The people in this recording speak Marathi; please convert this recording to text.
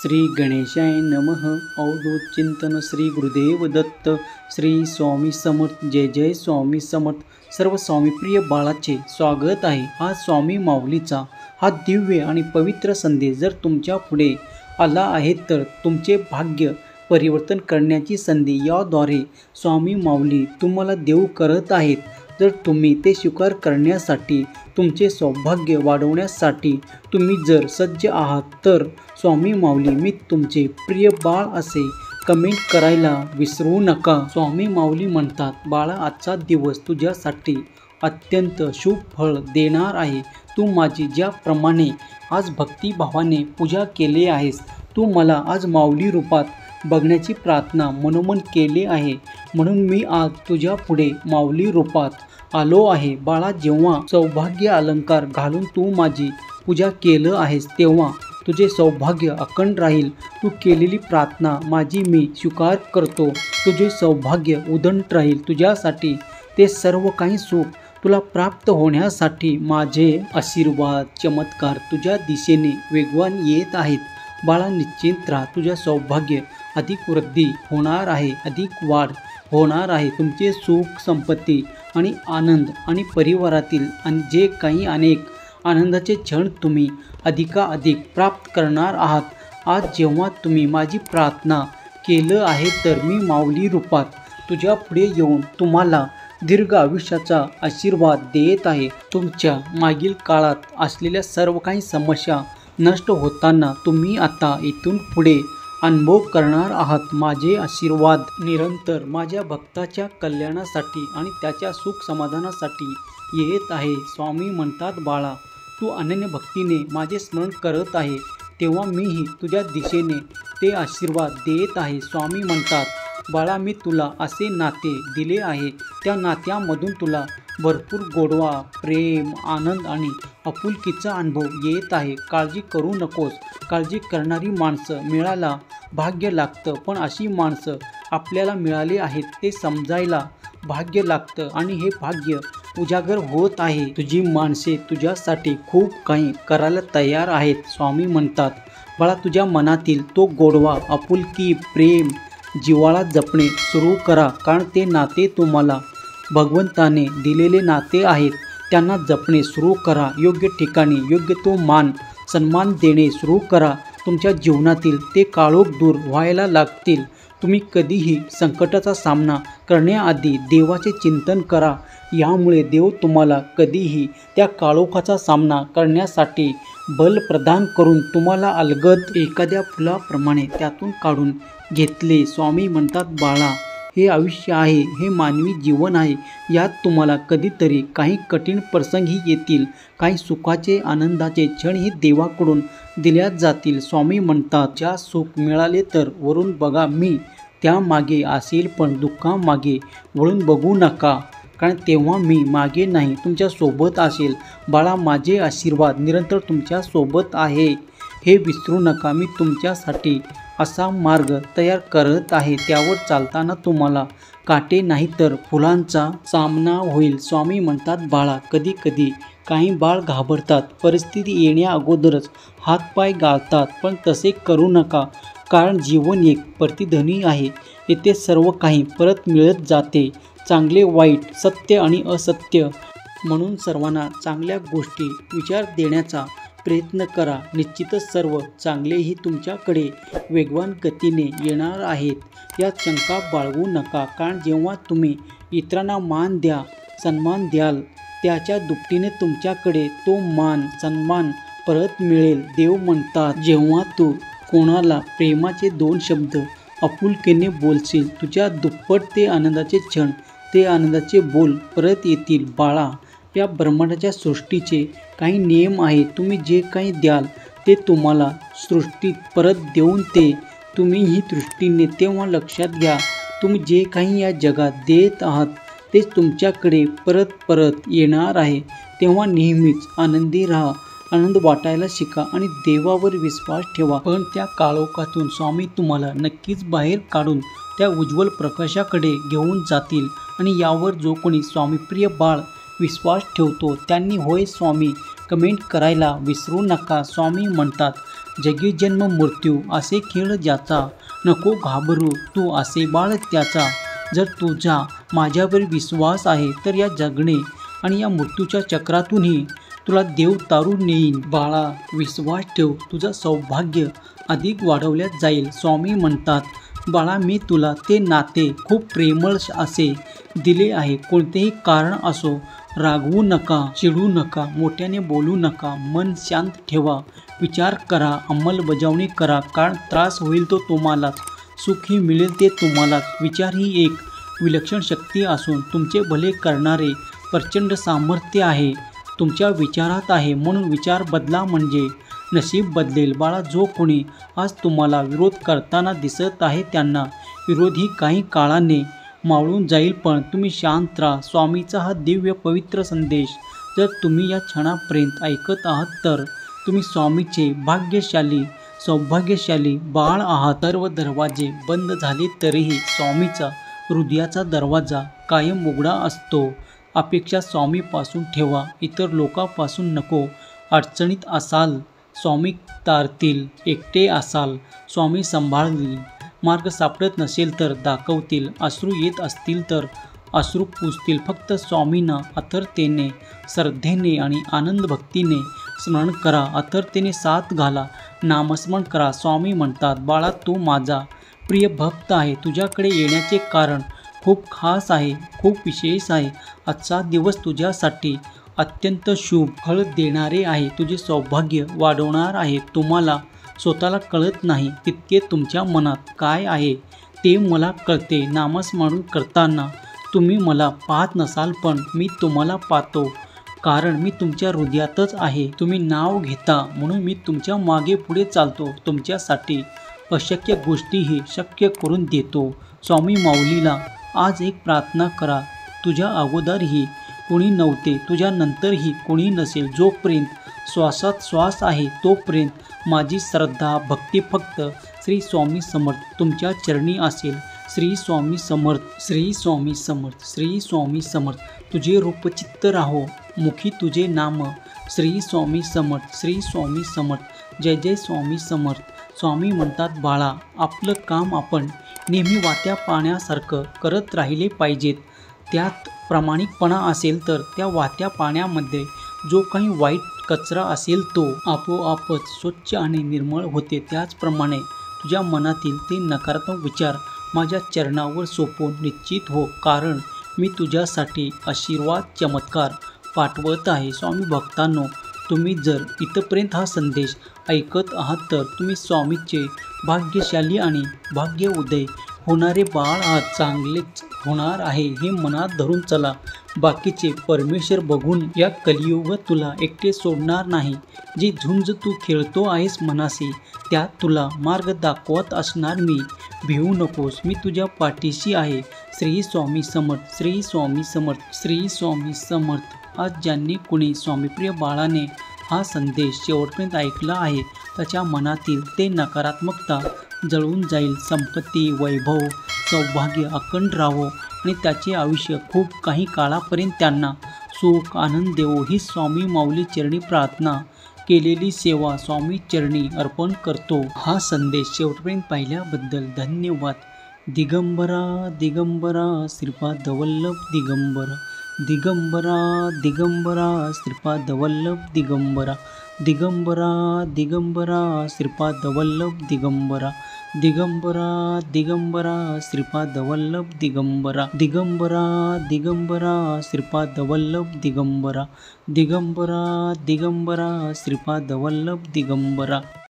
श्री गणेशाय नमः. अवधूत चिंतन श्री गुरुदेव दत्त. श्री स्वामी समर्थ. जय जय स्वामी समर्थ. सर्व स्वामीप्रिय बाळाचे स्वागत आहे. हा स्वामी माऊलीचा हा दिव्य आणि पवित्र संदेश जर तुमच्या पुढे आला आहे तर तुमचे भाग्य परिवर्तन करण्याची संधी याद्वारे स्वामी माऊली तुम्हाला देऊ करत आहेत. जर तुम्ही ते स्वीकार करण्यासाठी, तुमचे सौभाग्य वाढवण्यासाठी तुम्ही जर सज्ज आहात तर स्वामी माऊली मी तुमचे प्रिय बाळ असे कमेंट करायला विसरू नका. स्वामी माऊली म्हणतात, बाळा आजचा दिवस तुझ्यासाठी अत्यंत शुभ फळ देणार आहे. तू माझी ज्याप्रमाणे आज भक्तिभावाने पूजा केली आहेस, तू मला आज माऊली रूपात बघण्याची प्रार्थना मनोमन केली आहे, म्हणून मी आज तुझ्या पुढे माऊली रूपात आलो आहे. बाळा, जेव्हा सौभाग्य अलंकार घालून तू माझी पूजा केलं आहेस तेव्हा तुझे सौभाग्य अखंड राहील. तू केलेली प्रार्थना माझी मी स्वीकार करतो. तुझे सौभाग्य उदंड राहील. तुझ्यासाठी ते सर्व काही सुख तुला प्राप्त होण्यासाठी माझे आशीर्वाद चमत्कार तुझ्या दिशेने वेगवान येत आहेत. बाळा, निश्चिंत राहा. तुझ्या सौभाग्य अधिक वृद्धी होणार आहे, अधिक वाढ होणार आहे. तुमचे सुख संपत्ती आणि आनंद आणि परिवारातील आणि जे काही अनेक आनंदाचे क्षण तुम्ही अधिकाधिक प्राप्त करणार आहात. आज जेव्हा तुम्ही माझी प्रार्थना केलं आहे तर मी माऊली रूपात तुझ्या पुढे येऊन तुम्हाला दीर्घ आयुष्याचा आशीर्वाद देत आहे. तुमच्या मागील काळात असलेल्या सर्व काही समस्या नष्ट होताना तुम्ही आता इथून पुढे अनुभव करणार आहात. माझे आशीर्वाद निरंतर माझ्या भक्ताच्या कल्याणासाठी आणि त्याच्या सुख समाधानासाठी येत आहे. स्वामी म्हणतात, बाळा तू अनन्य भक्तीने माझे स्मरण करत आहे तेव्हा मीही तुझ्या दिशेने ते आशीर्वाद देत आहे. स्वामी म्हणतात, बाळा मी तुला असे नाते दिले आहे, त्या नात्यामधून तुला भरपूर गोडवा, प्रेम, आनंद आणि आपुलकीचा अनुभव येत आहे. काळजी करू नकोस. काळजी करणारी माणसं मिळायला भाग्य लागतं, पण अशी माणसं आपल्याला मिळाली आहेत ते समजायला भाग्य लागतं आणि हे भाग्य उजागर होत आहे. तुझी माणसे तुझ्यासाठी खूप काही करायला तयार आहेत. स्वामी म्हणतात, बाळा तुझ्या मनातील तो गोडवा, आपुलकी, प्रेम, जिव्हाळा जपणे सुरू करा, कारण ते नाते तुम्हाला भगवंताने दिलेले नाते आहेत. त्यांना जपणे सुरू करा. योग्य ठिकाणी योग्य तो मान सन्मान देणे सुरू करा. तुमच्या जीवनातील ते काळोख दूर व्हायला लागतील. तुम्ही कधीही संकटाचा सामना करण्याआधी देवाचे चिंतन करा. यामुळे देव तुम्हाला कधीही त्या काळोखाचा सामना करण्यासाठी बल प्रदान करून तुम्हाला अलगद एखाद्या फुलाप्रमाणे त्यातून काढून घेतले. स्वामी म्हणतात, बाळा हे आयुष्य आहे, हे मानवी जीवन आहे. यात तुम्हाला कधीतरी काही कठीण प्रसंगही येतील, काही सुखाचे आनंदाचे क्षणही देवाकडून दिल्या जातील. स्वामी म्हणतात, ज्या सुख मिळाले तर वरून बघा, मी त्यामागे असेल, पण दुःखामागे वळून बघू नका, कारण तेव्हा मी मागे नाही तुमच्या सोबत असेल. बाळा माझे आशीर्वाद निरंतर तुमच्या सोबत आहे, हे विसरू नका. मी तुमच्यासाठी असा मार्ग तयार करत आहे, त्यावर चालताना तुम्हाला काटे नाही तर फुलांचा सामना होईल. स्वामी म्हणतात, बाळा कधी कधी काही बाळ घाबरतात, परिस्थिती येण्या अगोदरच हातपाय गाळतात, पण तसे करू नका, कारण जीवन एक प्रतिध्वनी आहे. येथे सर्व काही परत मिळत जाते, चांगले वाईट, सत्य आणि असत्य. म्हणून सर्वांना चांगल्या गोष्टी विचार देण्याचा प्रयत्न करा. निश्चितच सर्व चांगलेही तुमच्याकडे वेगवान गतीने येणार आहेत. यात शंका बाळगू नका, कारण जेव्हा तुम्ही इतरांना मान द्या, सन्मान द्याल, त्याच्या दुपटीने तुमच्याकडे तो मान सन्मान परत मिळेल. देव म्हणतात, जेव्हा तू कोणाला प्रेमाचे 2 शब्द आपुलकीने बोलशील, तुझ्या दुप्पट ते आनंदाचे क्षण, ते आनंदाचे बोल परत येतील. बाळा या ब्रह्मांडाच्या सृष्टीचे काही नियम आहेत. तुम्ही जे काही द्याल ते तुम्हाला सृष्टीत परत देऊन ते तुम्हीही दृष्टीने तेव्हा लक्षात घ्या, तुम्ही जे काही या जगात देत आहात तेच तुमच्याकडे परत परत येणार आहे. तेव्हा नेहमीच आनंदी राहा, आनंद वाटायला शिका आणि देवावर विश्वास ठेवा. पण त्या काळोखातून स्वामी तुम्हाला नक्कीच बाहेर काढून त्या उज्ज्वल प्रकाशाकडे घेऊन जातील. आणि यावर जो कोणी स्वामीप्रिय बाळ विश्वास ठेवतो त्यांनी होय स्वामी कमेंट करायला विसरू नका. स्वामी म्हणतात, जगी जन्म मृत्यू असे खेळ ज्याचा, नको घाबरू तू असे बाळ त्याचा. जर तुझा माझ्यावर विश्वास आहे तर या जगणे आणि या मृत्यूच्या चक्रातूनही तुला देव तारून नेईन. बाळा विश्वास ठेव, तुझं सौभाग्य अधिक वाढवल्या जाईल. स्वामी म्हणतात, बाळा मी तुला ते नाते खूप प्रेमळ असे दिले आहे. कोणतेही कारण असो, रागवू नका, चिडू नका, मोठ्याने बोलू नका, मन शांत ठेवा, विचार करा, अंमलबजावणी करा. कारण त्रास होईल तो तुम्हालाच, सुखही मिळेल ते तुम्हालाच. विचार ही एक विलक्षण शक्ती असून तुमचे भले करणारे प्रचंड सामर्थ्य आहे तुमच्या विचारात आहे. म्हणून विचार बदला म्हणजे नशीब बदलेल. बाळा जो कोणी आज तुम्हाला विरोध करताना दिसत आहे त्यांना विरोध ही काही काळाने मावळून जाईल. पण तुम्ही शांत राहा. स्वामीचा हा दिव्य पवित्र संदेश जर तुम्ही या क्षणापर्यंत ऐकत आहात तर तुम्ही स्वामीचे भाग्यशाली सौभाग्यशाली बाळ आहात. सर्व दरवाजे बंद झाले तरीही स्वामीचा हृदयाचा दरवाजा कायम उघडा असतो. अपेक्षा स्वामीपासून ठेवा, इतर लोकांपासून नको. अडचणीत असाल स्वामी तारतील, एकटे असाल स्वामी सांभाळतील. मार्ग सापडत नसेल तर दाखवतील. अश्रू येत असतील तर अश्रू पुसतील. फक्त स्वामींना आथर्तेने, श्रद्धेने आणि आनंद भक्तीने स्मरण करा. आथर्तेने साथ घाला, नामस्मरण करा. स्वामी म्हणतात, बाळा तू माझा प्रिय भक्त आहे. तुझ्याकडे येण्याचे कारण खूप खास आहे, खूप विशेष आहे. आजचा दिवस तुझ्यासाठी अत्यंत शुभ फळ देणारे आहे. तुझे सौभाग्य वाढवणार आहे. तुम्हाला स्वतःला कळत नाही तितके तुमच्या मनात काय आहे ते मला कळते. नामस्मरण करताना तुम्ही मला पाहत नसाल पण मी तुम्हाला पाहतो, कारण मी तुमच्या हृदयातच आहे. तुम्ही नाव घेता म्हणून मी तुमच्या मागे पुढे चालतो. तुमच्यासाठी अशक्य गोष्टीही शक्य करून देतो. स्वामी माऊलीला आज एक प्रार्थना करा. तुझ्या अगोदरही कोणी नव्हते, तुझ्या नंतरही कोणी नसेल. जोपर्यंत श्वासात श्वास आहे तोपर्यंत माझी श्रद्धा भक्ती फक्त श्री स्वामी समर्थ तुमच्या चरणी असेल. श्री स्वामी समर्थ, श्री स्वामी समर्थ, श्री स्वामी समर्थ. तुझे रूपचित्त राहो, मुखी तुझे नाम. श्री स्वामी समर्थ, श्री स्वामी समर्थ. जय जय स्वामी समर्थ. स्वामी म्हणतात, बाळा आपलं काम आपण नेहमी वाहत्या पाण्यासारखं करत राहिले पाहिजेत. त्यात प्रामाणिकपणा असेल तर त्या वाहत्या पाण्यामध्ये जो काही वाईट कचरा असेल तो आपोआपच स्वच्छ आणि निर्मळ होते. त्याचप्रमाणे तुझ्या मनातील ते नकारात्मक विचार माझ्या चरणावर सोपवून निश्चित हो, कारण मी तुझ्यासाठी आशीर्वाद चमत्कार पाठवत आहे. स्वामी भक्तांनो, तुम्ही जर इथपर्यंत हा संदेश ऐकत आहात तर तुम्ही स्वामीचे भाग्यशाली आणि भाग्य उदय होणारे बाळ आहात. चांगलेच होणार आहे हे मनात धरून चला. बाकीचे परमेश्वर बघून या कलियुगात तुला एकटे सोडणार नाही. जी झुंज तू खेळतो आहेस मनाशी, त्यात तुला मार्ग दाखवत असणार मी. भिवू नकोस, मी तुझ्या पाठीशी आहे. श्री स्वामी समर्थ, श्री स्वामी समर्थ, श्री स्वामी समर्थ. आज ज्यांनी कुणी स्वामीप्रिय बाळाने हा संदेश शेवटपर्यंत ऐकला आहे त्याच्या मनातील ते नकारात्मकता जळून जाईल. संपत्ती, वैभव, सौभाग्य अखंड राहो आणि त्याचे आयुष्य खूप काही काळापर्यंत त्यांना सुख आनंद देवो. ही स्वामी माऊली चरणी प्रार्थना केलेली सेवा स्वामी चरणी अर्पण करतो. हा संदेश शेवटपर्यंत पाहिल्याबद्दल धन्यवाद. दिगंबरा दिगंबरा श्रीपाद वल्लभ दिगंबरा, दिगंबरा दिगंबरा श्रीपाद वल्लभ दिगंबरा, दिगंबरा दिगंबरा श्रीपाद वल्लभ दिगंबरा, दिगंबरा दिगंबरा श्रीपाद वल्लभ दिगंबरा, दिगंबरा दिगंबरा श्रीपाद वल्लभ दिगंबरा, दिगंबरा दिगंबरा श्रीपाद वल्लभ दिगंबरा.